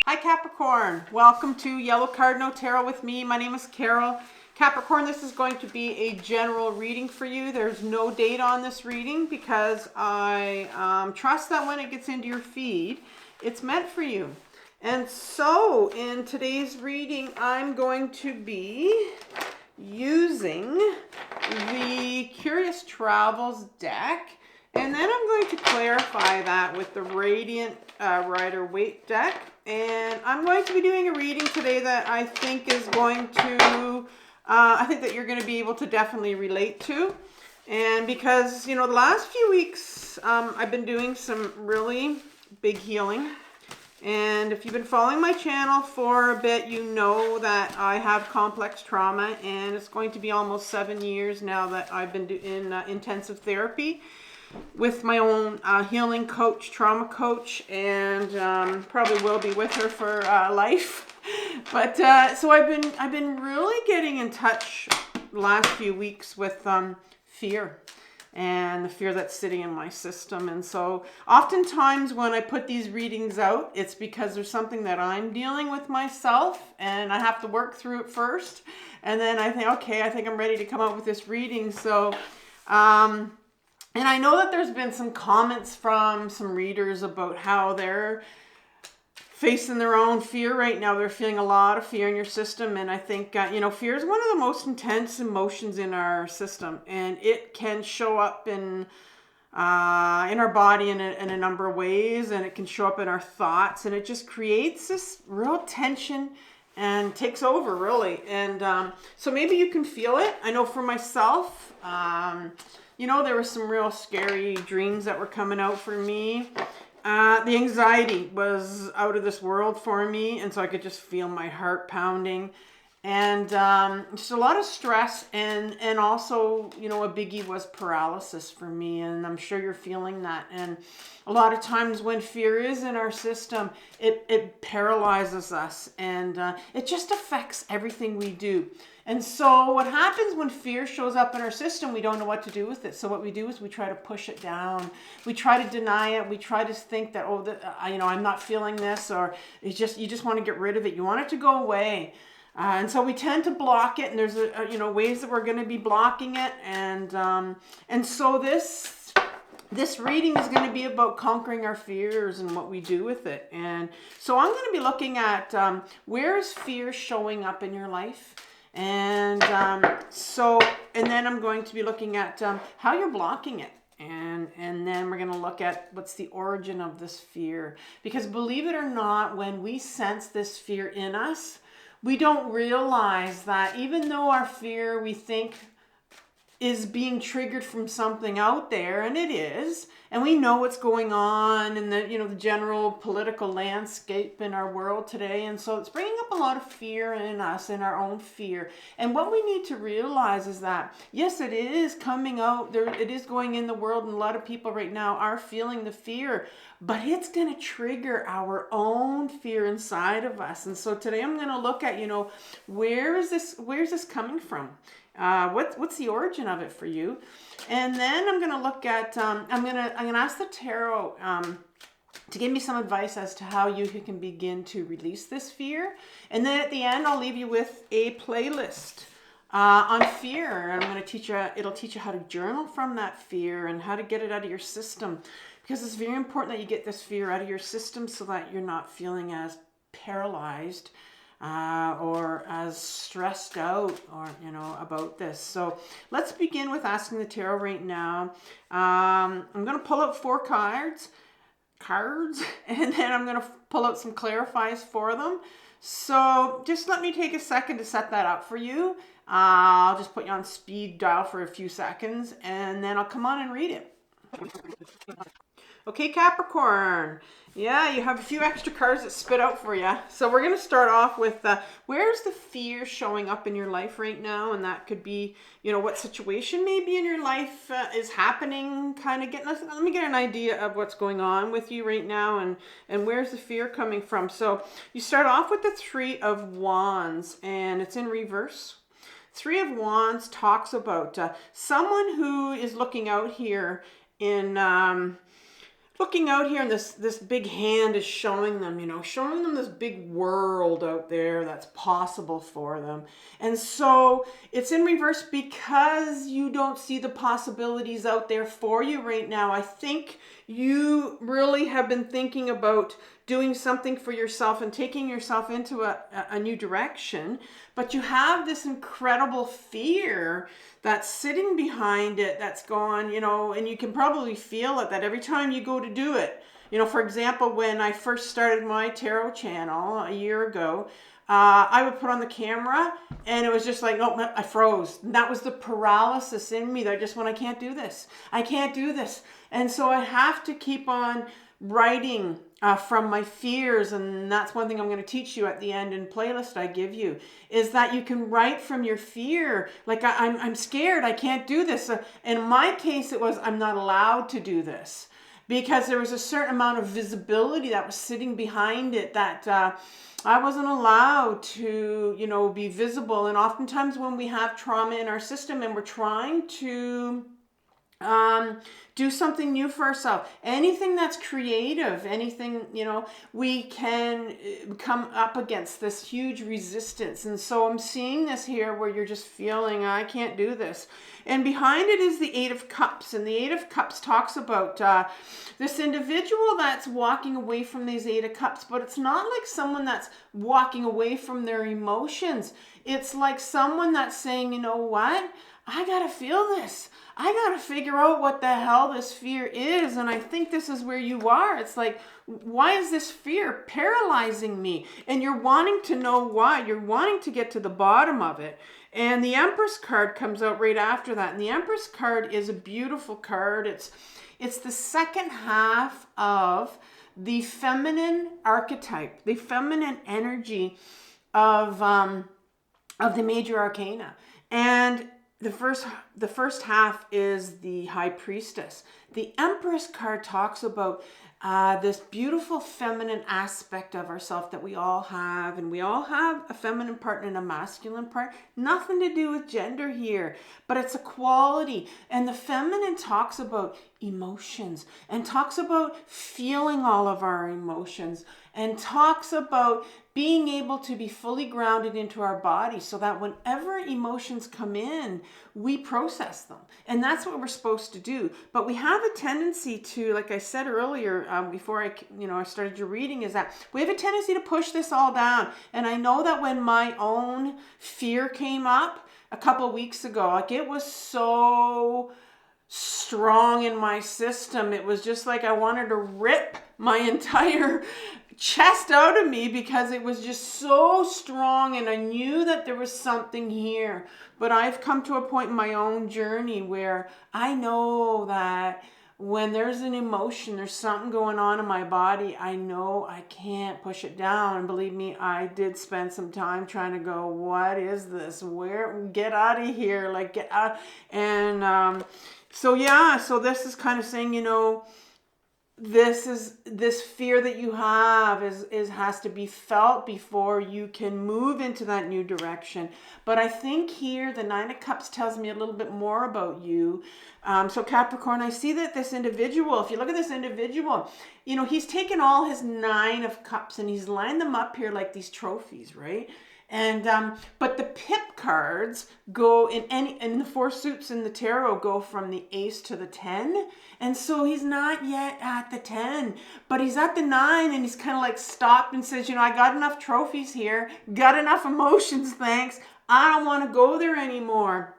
Hi Capricorn, welcome to Yellow Cardinal Tarot with me. My name is Carol. Capricorn, this is going to be a general reading for you. There's no date on this reading because I trust that when it gets into your feed, it's meant for you. And so in today's reading, I'm going to be using the Curious Travels deck. And then I'm going to clarify that with the Radiant Rider-Waite deck. And I'm going to be doing a reading today that I think is going to, I think that you're going to be able to definitely relate to. And because, you know, the last few weeks, I've been doing some really big healing. And if you've been following my channel for a bit, you know that I have complex trauma. And it's going to be almost 7 years now that I've been in intensive therapy with my own healing coach, trauma coach, and probably will be with her for life. But so I've been really getting in touch the last few weeks with fear and the fear that's sitting in my system. And so oftentimes when I put these readings out, it's because there's something that I'm dealing with myself and I have to work through it first. And then I think, okay, I think I'm ready to come out with this reading. So and I know that there's been some comments from some readers about how they're facing their own fear right now. They're feeling a lot of fear in your system. And I think, you know, fear is one of the most intense emotions in our system. And it can show up in our body in a number of ways. And it can show up in our thoughts. And it just creates this real tension and takes over, really. And so maybe you can feel it. I know for myself, you know, there were some real scary dreams that were coming out for me. The anxiety was out of this world for me, and so I could just feel my heart pounding. And just a lot of stress, and also, you know, a biggie was paralysis for me, and I'm sure you're feeling that. And a lot of times when fear is in our system, it paralyzes us, and it just affects everything we do. And so what happens when fear shows up in our system, we don't know what to do with it. So what we do is we try to push it down. We try to deny it. We try to think that, oh, you know, I'm not feeling this, or it's just, you just want to get rid of it. You want it to go away. And so we tend to block it, and there's you know, ways that we're going to be blocking it. And so this reading is going to be about conquering our fears and what we do with it. And so I'm going to be looking at where is fear showing up in your life. And and then I'm going to be looking at how you're blocking it. And then we're going to look at what's the origin of this fear. Because believe it or not, when we sense this fear in us, we don't realize that even though our fear, we think, is being triggered from something out there, and it is, and we know what's going on in the, you know, the general political landscape in our world today. And so it's bringing up a lot of fear in us, in our own fear. And what we need to realize is that, yes, it is coming out there, it is going in the world, and a lot of people right now are feeling the fear, but it's going to trigger our own fear inside of us. And so today I'm going to look at, you know, where's this coming from? What's the origin of it for you? And then I'm going to look at, I'm going to ask the tarot to give me some advice as to how you can begin to release this fear. And then at the end, I'll leave you with a playlist on fear. And I'm going to teach you, it'll teach you how to journal from that fear and how to get it out of your system. Because it's very important that you get this fear out of your system so that you're not feeling as paralyzed or as stressed out, or, you know, about this. So let's begin with asking the tarot right now. I'm going to pull out 4 cards, and then I'm going to pull out some clarifies for them. So just let me take a second to set that up for you. I'll just put you on speed dial for a few seconds, and then I'll come on and read it. Okay, Capricorn. Yeah, you have a few extra cards that spit out for you. So we're going to start off with where's the fear showing up in your life right now? And that could be, you know, what situation maybe in your life is happening, kind of getting, let me get an idea of what's going on with you right now, and where's the fear coming from. So you start off with the 3 of Wands, and it's in reverse. 3 of Wands talks about someone who is looking out here in looking out here, and this big hand is showing them, showing them this big world out there that's possible for them. And so it's in reverse because you don't see the possibilities out there for you right now. I think you really have been thinking about doing something for yourself and taking yourself into a new direction, but you have this incredible fear that's sitting behind it, that's gone, and you can probably feel it, that every time you go to do it, for example, when I first started my tarot channel a year ago, I would put on the camera and it was just like, oh, I froze. And that was the paralysis in me that I just went, I can't do this. I can't do this. And so I have to keep on writing from my fears, and that's one thing I'm going to teach you at the end in playlist I give you, is that you can write from your fear. Like, I'm scared, I can't do this. In my case, it was, I'm not allowed to do this, because there was a certain amount of visibility that was sitting behind it that I wasn't allowed to, be visible. And oftentimes when we have trauma in our system and we're trying to do something new for ourselves, anything that's creative, anything, we can come up against this huge resistance. And so I'm seeing this here where you're just feeling, I can't do this. And behind it is the Eight of Cups. And the Eight of Cups talks about this individual that's walking away from these Eight of Cups, but it's not like someone that's walking away from their emotions. It's like someone that's saying, you know what? I got to feel this. I got to figure out what the hell this fear is. And I think this is where you are. It's like, why is this fear paralyzing me? And you're wanting to know why. You're wanting to get to the bottom of it. And the Empress card comes out right after that. And the Empress card is a beautiful card. It's the second half of the feminine archetype, the feminine energy of the major arcana. And the first half is the High Priestess. The Empress card talks about this beautiful feminine aspect of ourselves that we all have. And we all have a feminine part and a masculine part. Nothing to do with gender here, but it's a quality. And the feminine talks about emotions and talks about feeling all of our emotions and talks about being able to be fully grounded into our body so that whenever emotions come in, we process them. And that's what we're supposed to do. But we have a tendency to, like I said earlier, before I started your reading, is that we have a tendency to push this all down. And I know that when my own fear came up a couple weeks ago, like it was so strong in my system. It was just like I wanted to rip my entire chest out of me because it was just so strong, and I knew that there was something here. But I've come to a point in my own journey where I know that when there's an emotion, there's something going on in my body, I know I can't push it down. And believe me, I did spend some time trying to go, what is this? Get out of here, like get out. And so this is kind of saying, this fear that you have has to be felt before you can move into that new direction. But I think here the Nine of Cups tells me a little bit more about you. So Capricorn, I see that this individual, if you look at this individual, he's taken all his Nine of Cups and he's lined them up here like these trophies, right? And but the pip cards go in the four suits in the tarot go from the Ace to the 10, and so he's not yet at the 10, but he's at the 9, and he's kind of like stopped and says, I got enough trophies here, got enough emotions, thanks. I don't want to go there anymore.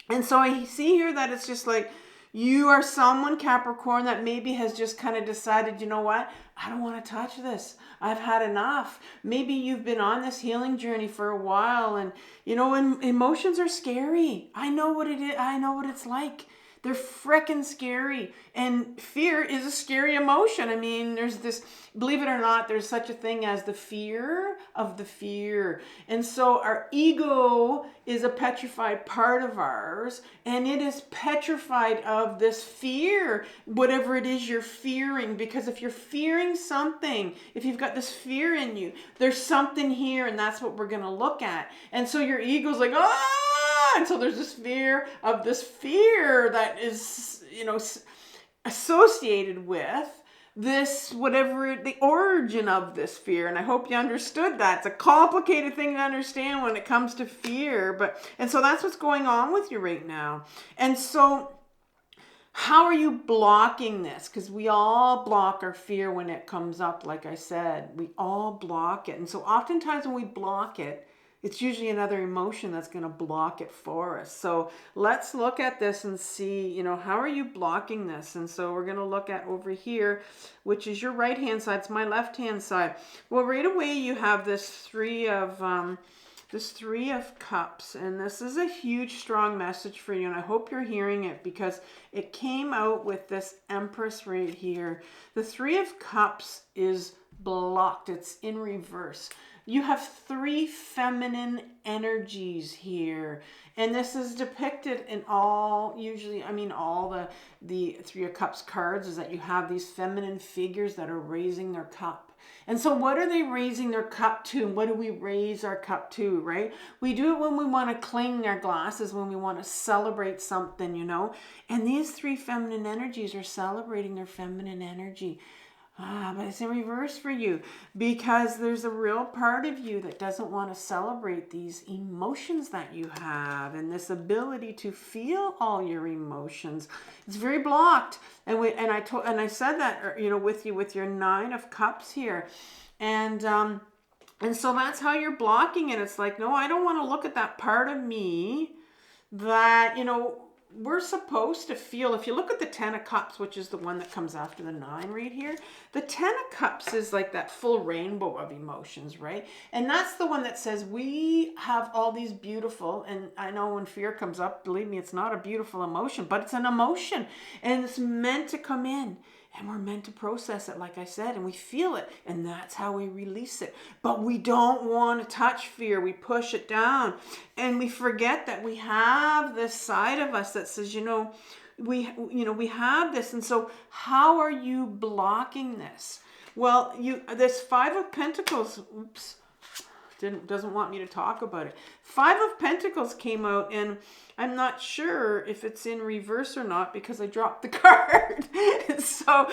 And so I see here that it's just like you are someone, Capricorn, that maybe has just kind of decided, you know what? I don't want to touch this. I've had enough. Maybe you've been on this healing journey for a while, and emotions are scary. I know what it is. I know what it's like. They're frickin' scary. And fear is a scary emotion. I mean, there's this, believe it or not, there's such a thing as the fear of the fear. And so our ego is a petrified part of ours, and it is petrified of this fear, whatever it is you're fearing. Because if you're fearing something, if you've got this fear in you, there's something here, and that's what we're going to look at. And so your ego's like, and so there's this fear of this fear that is, associated with this, whatever the origin of this fear. And I hope you understood that. It's a complicated thing to understand when it comes to fear. And so that's what's going on with you right now. And so how are you blocking this? Because we all block our fear when it comes up. Like I said, we all block it. And so oftentimes when we block it, it's usually another emotion that's going to block it for us. So let's look at this and see, how are you blocking this? And so we're going to look at over here, which is your right hand side. It's my left hand side. Well, right away you have this Three of Cups, and this is a huge, strong message for you, and I hope you're hearing it because it came out with this Empress right here. The Three of Cups is blocked. It's in reverse. You have 3 feminine energies here, and this is depicted in all the Three of Cups cards, is that you have these feminine figures that are raising their cup. And so what are they raising their cup to? And what do we raise our cup to, right? We do it when we want to cling our glasses, when we want to celebrate something, And these 3 feminine energies are celebrating their feminine energy. But it's in reverse for you because there's a real part of you that doesn't want to celebrate these emotions that you have and this ability to feel all your emotions. It's very blocked. And I said that, with you with your 9 of Cups here. And so that's how you're blocking it. It's like, no, I don't want to look at that part of me that, we're supposed to feel. If you look at the 10 of Cups, which is the one that comes after the 9 right here, the 10 of Cups is like that full rainbow of emotions, right? And that's the one that says we have all these beautiful, and I know when fear comes up, believe me, it's not a beautiful emotion, but it's an emotion, and it's meant to come in. And we're meant to process it, like I said, and we feel it, and that's how we release it. But we don't want to touch fear. We push it down, and we forget that we have this side of us that says, we have this. And so how are you blocking this? Well, this 5 of Pentacles, doesn't want me to talk about it. 5 of Pentacles came out, and I'm not sure if it's in reverse or not because I dropped the card. So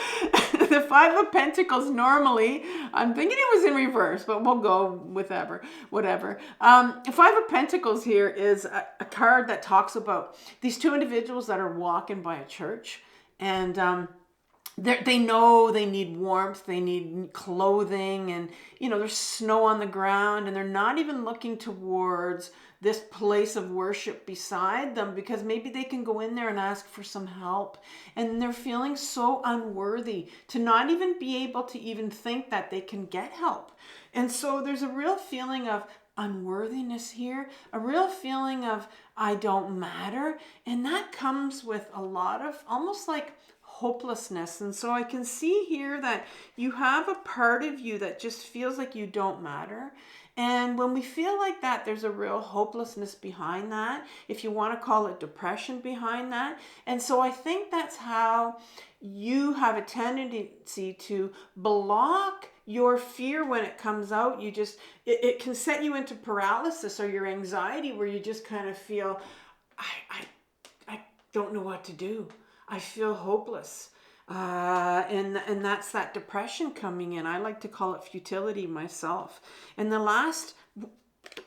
the 5 of Pentacles, normally, I'm thinking it was in reverse, but we'll go with whatever. 5 of Pentacles here is a card that talks about these 2 individuals that are walking by a church, and they know they need warmth, they need clothing, and there's snow on the ground, and they're not even looking towards this place of worship beside them because maybe they can go in there and ask for some help, and they're feeling so unworthy to not even be able to even think that they can get help. And so there's a real feeling of unworthiness here, a real feeling of I don't matter, and that comes with a lot of almost like hopelessness. And so I can see here that you have a part of you that just feels like you don't matter. And when we feel like that, there's a real hopelessness behind that, if you want to call it depression behind that. And so I think that's how you have a tendency to block your fear when it comes out. It can set you into paralysis or your anxiety, where you just kind of feel, I don't know what to do. I feel hopeless. And that's that depression coming in. I like to call it futility myself. And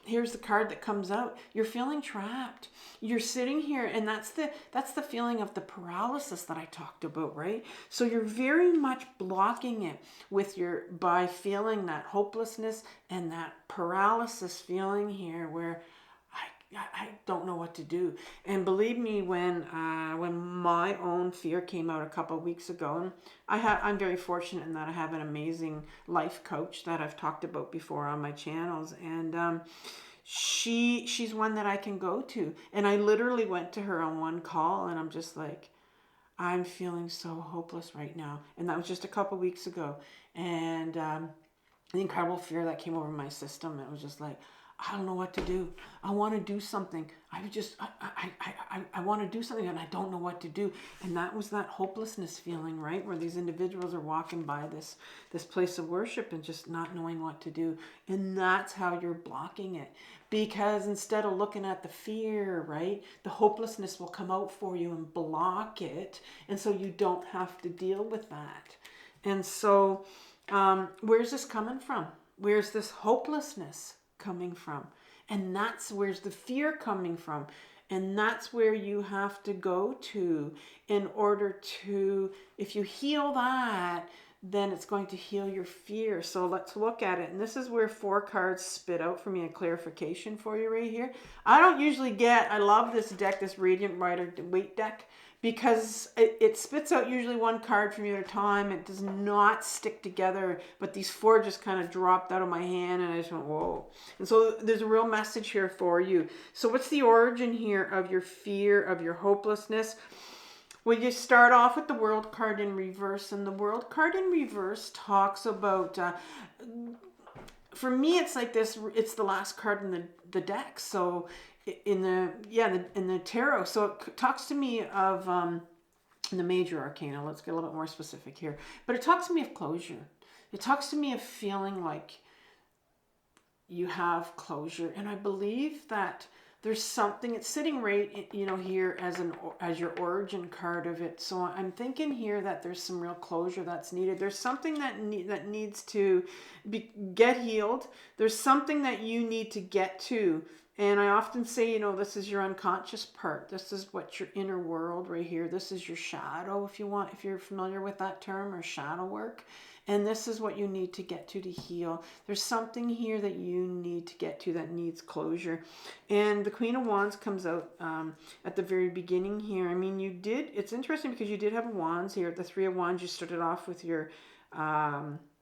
here's the card that comes out. You're feeling trapped. You're sitting here, and that's the feeling of the paralysis that I talked about, right? So you're very much blocking it by feeling that hopelessness and that paralysis feeling here, where I don't know what to do. And believe me, when my own fear came out a couple of weeks ago, and I'm very fortunate in that I have an amazing life coach that I've talked about before on my channels, and she's one that I can go to. And I literally went to her on one call, and I'm just like, I'm feeling so hopeless right now. And that was just a couple of weeks ago. And the incredible fear that came over my system, it was just like, I don't know what to do. I want to do something. I want to do something, and I don't know what to do. And that was that hopelessness feeling, right? Where these individuals are walking by this place of worship and just not knowing what to do. And that's how you're blocking it. Because instead of looking at the fear, right, the hopelessness will come out for you and block it. And so you don't have to deal with that. And so, where's this coming from? Where's this hopelessness coming from? And that's where's the fear coming from. And that's where you have to go to in order to, if you heal that, then it's going to heal your fear. So let's look at it. And this is where 4 cards spit out for me a clarification for you right here. I don't usually get, I love this deck, this Radiant Rider Weight deck, because it spits out usually 1 card from you at a time. It does not stick together, but these 4 just kind of dropped out of my hand and I just went, whoa. And so there's a real message here for you. So what's the origin here of your fear, of your hopelessness? Well, you start off with the World card in reverse, and the World card in reverse talks about, for me, it's like this, it's the last card in the deck. So in the tarot, so it talks to me of the major arcana. Let's get a little bit more specific here, but it talks to me of closure. It talks to me of feeling like you have closure, and I believe that there's something, it's sitting right, you know, here as your origin card of it. So I'm thinking here that there's some real closure that's needed. There's something that needs to get healed. There's something that you need to get to. And I often say, you know, this is your unconscious part. This is what your inner world right here. This is your shadow, if you're familiar with that term, or shadow work. And this is what you need to get to heal. There's something here that you need to get to that needs closure. And the Queen of Wands comes out at the very beginning here. I mean, it's interesting because you did have Wands here. The 3 of Wands you started off with your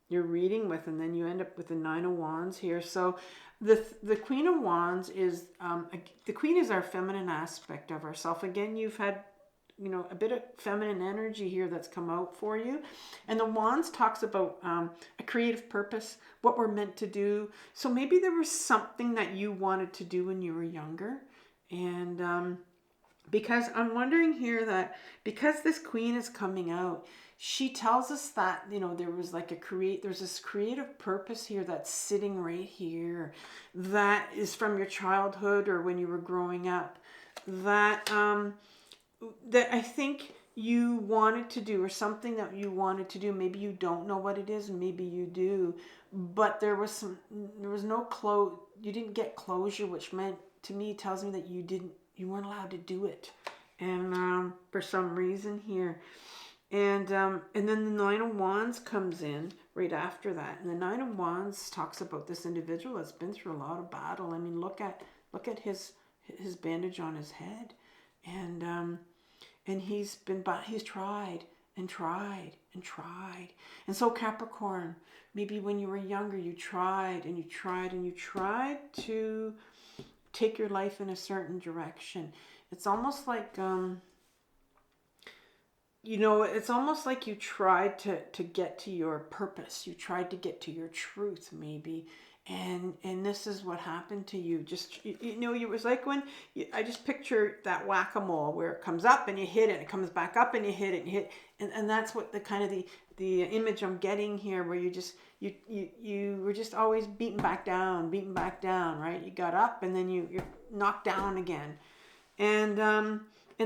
reading with, and then you end up with the 9 of Wands here. So the Queen of Wands is, the Queen is our feminine aspect of ourself. Again, you've had, you know, a bit of feminine energy here that's come out for you. And the Wands talks about a creative purpose, what we're meant to do. So maybe there was something that you wanted to do when you were younger. And because I'm wondering here that because this Queen is coming out, she tells us that, you know, there was like there's this creative purpose here that's sitting right here that is from your childhood or when you were growing up, that I think you wanted to do, or something that you wanted to do. Maybe you don't know what it is, and maybe you do, but there was no you didn't get closure, which meant, to me, tells me that you weren't allowed to do it. And for some reason here. And then the 9 of Wands comes in right after that. And the 9 of Wands talks about this individual that's been through a lot of battle. I mean, look at his bandage on his head. And he's tried and tried and tried. And so Capricorn, maybe when you were younger, you tried and you tried and you tried to take your life in a certain direction. It's almost like, you know, it's almost like you tried to get to your purpose. You tried to get to your truth, maybe. And this is what happened to you. Just, you know, it was like when, I just picture that whack-a-mole where it comes up and you hit it, it comes back up and you hit it, and you hit, and that's what the kind of the image I'm getting here, where you were just always beaten back down, right? You got up and then you're knocked down again. And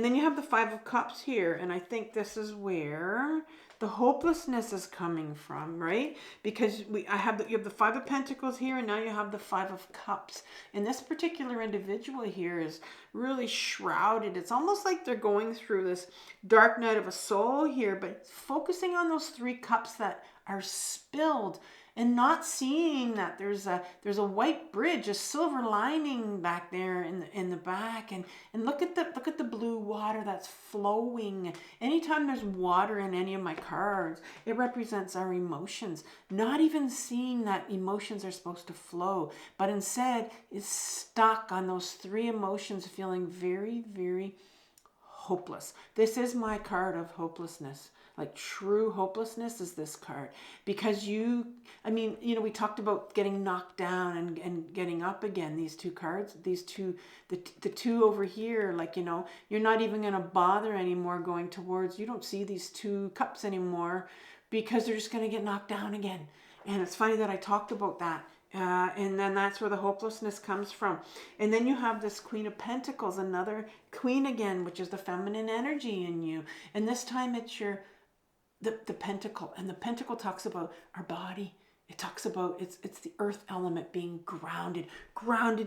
then you have the 5 of Cups here, and I think this is where the hopelessness is coming from, right? Because you have the 5 of Pentacles here, and now you have the 5 of Cups. And this particular individual here is really shrouded. It's almost like they're going through this dark night of a soul here, but focusing on those 3 cups that are spilled, and not seeing that there's a white bridge, a silver lining back there in the back, and look at the blue water that's flowing. Anytime there's water in any of my cards, it represents our emotions. Not even seeing that emotions are supposed to flow, but instead is stuck on those 3 emotions, feeling very, very hopeless. This is my card of hopelessness. Like true hopelessness is this card, because we talked about getting knocked down and getting up again. These 2 cards, the 2 over here, like, you know, you're not even going to bother anymore going towards, you don't see these 2 cups anymore because they're just going to get knocked down again. And it's funny that I talked about that. And then that's where the hopelessness comes from. And then you have this Queen of Pentacles, another queen again, which is the feminine energy in you. And this time it's your the pentacle, and the pentacle talks about our body. It talks about it's the earth element being grounded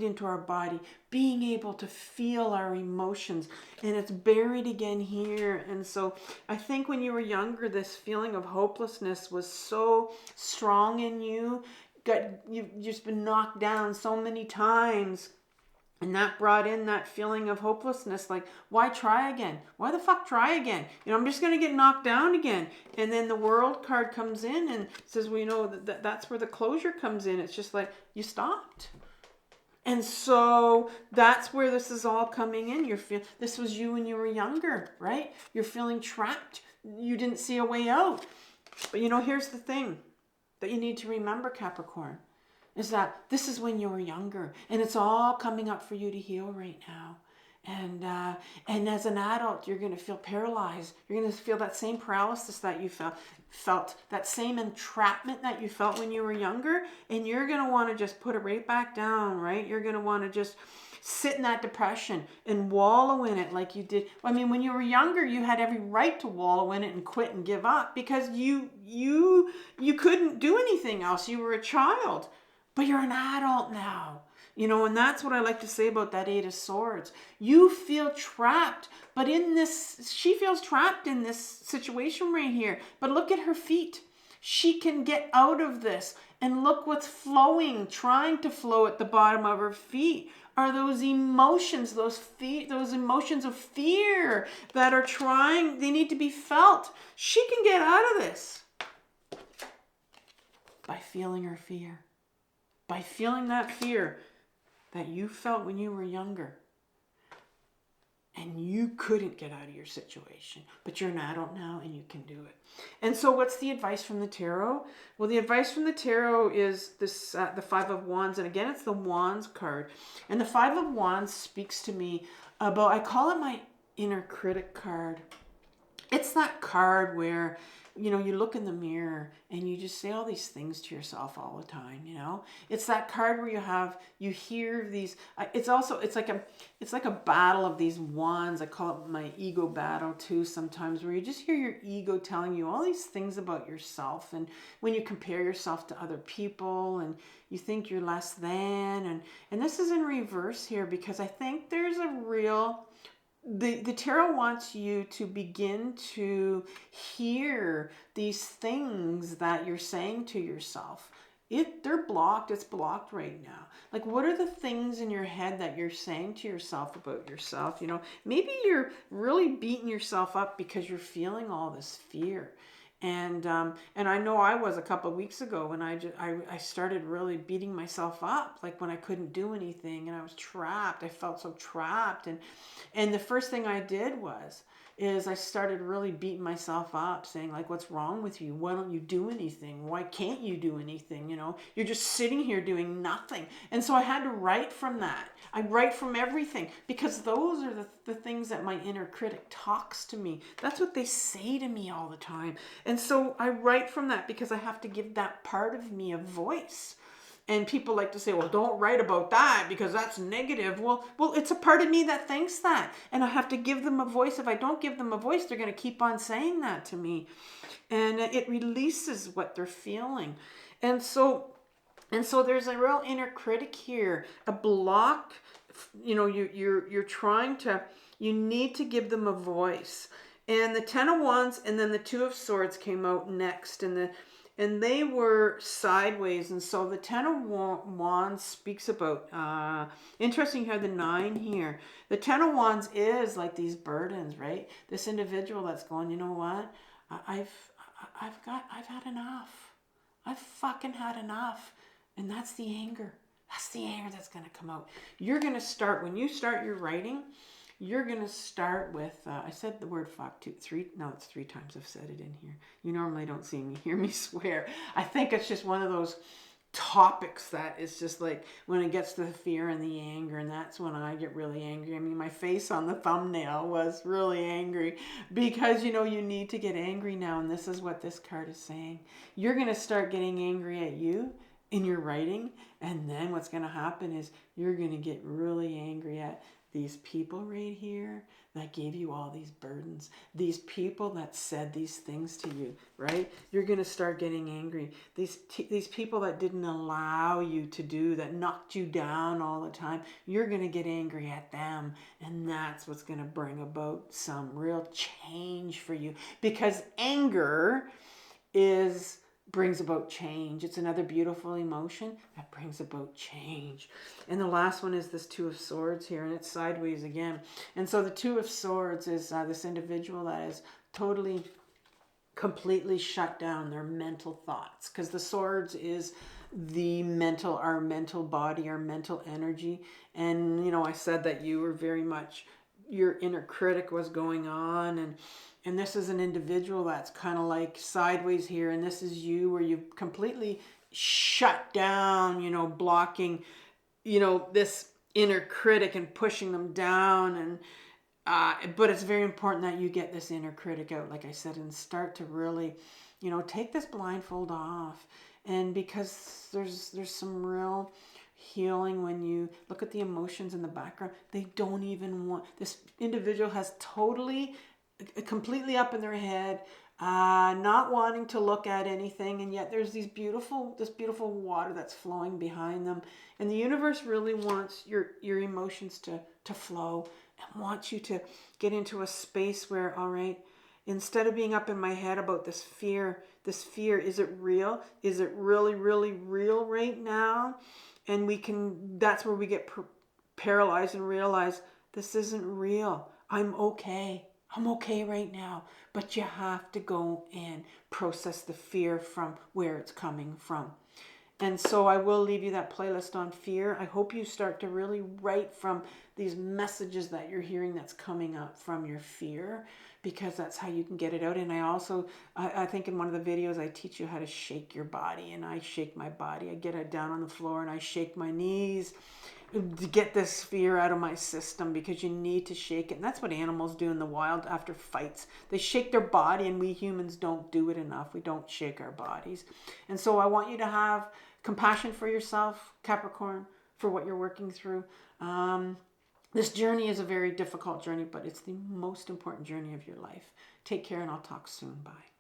into our body, being able to feel our emotions, and it's buried again here. And so I think when you were younger, this feeling of hopelessness was so strong in you. You've just been knocked down so many times. And that brought in that feeling of hopelessness, like, why try again? Why the fuck try again? I'm just going to get knocked down again. And then the world card comes in and says, well, that's where the closure comes in. It's just like, you stopped. And so that's where this is all coming in. This was you when you were younger, right? You're feeling trapped. You didn't see a way out. But here's the thing that you need to remember, Capricorn, is that this is when you were younger, and it's all coming up for you to heal right now. And as an adult, you're going to feel paralyzed. You're going to feel that same paralysis that you felt, that same entrapment that you felt when you were younger, and you're going to want to just put it right back down, right? You're going to want to just sit in that depression and wallow in it like you did. I mean, when you were younger, you had every right to wallow in it and quit and give up because you couldn't do anything else. You were a child. But you're an adult now, and that's what I like to say about that Eight of Swords. You feel trapped, but she feels trapped in this situation right here. But look at her feet. She can get out of this. And look what's flowing, trying to flow at the bottom of her feet are those emotions, those emotions of fear that are they need to be felt. She can get out of this by feeling her fear. By feeling that fear that you felt when you were younger and you couldn't get out of your situation, but you're an adult now and you can do it. And so what's the advice from the tarot? Well, the advice from the tarot is this, the Five of Wands. And again, it's the Wands card. And the Five of Wands speaks to me about, I call it my inner critic card. It's that card where you look in the mirror and you just say all these things to yourself all the time, It's that card where you hear these, it's like a battle of these wands. I call it my ego battle too sometimes, where you just hear your ego telling you all these things about yourself. And when you compare yourself to other people and you think you're less than, and this is in reverse here because I think there's a real... The tarot wants you to begin to hear these things that you're saying to yourself. They're blocked. It's blocked right now. Like, what are the things in your head that you're saying to yourself about yourself? Maybe you're really beating yourself up because you're feeling all this fear. And I know I was a couple of weeks ago when I started really beating myself up, like when I couldn't do anything and I was trapped. I felt so trapped. And the first thing I did is I started really beating myself up, saying like, what's wrong with you? Why don't you do anything? Why can't you do anything? You're just sitting here doing nothing. And so I had to write from that. I write from everything because those are the things that my inner critic talks to me. That's what they say to me all the time. And so I write from that because I have to give that part of me a voice. And people like to say, well, don't write about that because that's negative. Well, it's a part of me that thinks that. And I have to give them a voice. If I don't give them a voice, they're going to keep on saying that to me. And it releases what they're feeling. And so there's a real inner critic here, a block. You're trying to, you need to give them a voice. And the Ten of Wands and then the Two of Swords came out next. And they were sideways. And so the Ten of Wands speaks about, interesting, you have the 9 here. The Ten of Wands is like these burdens, right? This individual that's going, you know what? I've had enough. I've fucking had enough. And that's the anger. That's the anger that's going to come out. You're going to start, when you start your writing, you're going to start with, I said the word fuck it's 3 times I've said it in here. You normally don't hear me swear. I think it's just one of those topics that is just like when it gets to the fear and the anger, and that's when I get really angry. I mean, my face on the thumbnail was really angry because, you need to get angry now, and this is what this card is saying. You're going to start getting angry at you in your writing, and then what's going to happen is you're going to get really angry at these people right here that gave you all these burdens, these people that said these things to you, right? You're going to start getting angry. These people that didn't allow you to do, that knocked you down all the time, you're going to get angry at them. And that's what's going to bring about some real change for you, because anger brings about change. It's another beautiful emotion that brings about change. And the last one is this Two of Swords here, and it's sideways again. And so the Two of Swords is this individual that is totally, completely shut down their mental thoughts, because the Swords is our mental body, our mental energy. And, you know, I said that you were very much, your inner critic was going on, and this is an individual that's kind of like sideways here, and this is you, where you've completely shut down, you know, blocking, you know, this inner critic and pushing them down. And but it's very important that you get this inner critic out, like I said, and start to really, you know, take this blindfold off. And because there's some real healing when you look at the emotions in the background. They don't even want, this individual has totally, completely up in their head, not wanting to look at anything, and yet there's this beautiful water that's flowing behind them. And the universe really wants your emotions to flow, and wants you to get into a space where, all right, instead of being up in my head about this fear, is it real? Is it really, really real right now? And that's where we get paralyzed and realize this isn't real. I'm okay. I'm okay right now. But you have to go and process the fear from where it's coming from. And so I will leave you that playlist on fear. I hope you start to really write from these messages that you're hearing that's coming up from your fear, because that's how you can get it out. And I think in one of the videos, I teach you how to shake your body, and I shake my body. I get it down on the floor and I shake my knees to get this fear out of my system, because you need to shake it. And that's what animals do in the wild after fights. They shake their body, and we humans don't do it enough. We don't shake our bodies. And so I want you to have compassion for yourself, Capricorn, for what you're working through. This journey is a very difficult journey, but it's the most important journey of your life. Take care, and I'll talk soon. Bye.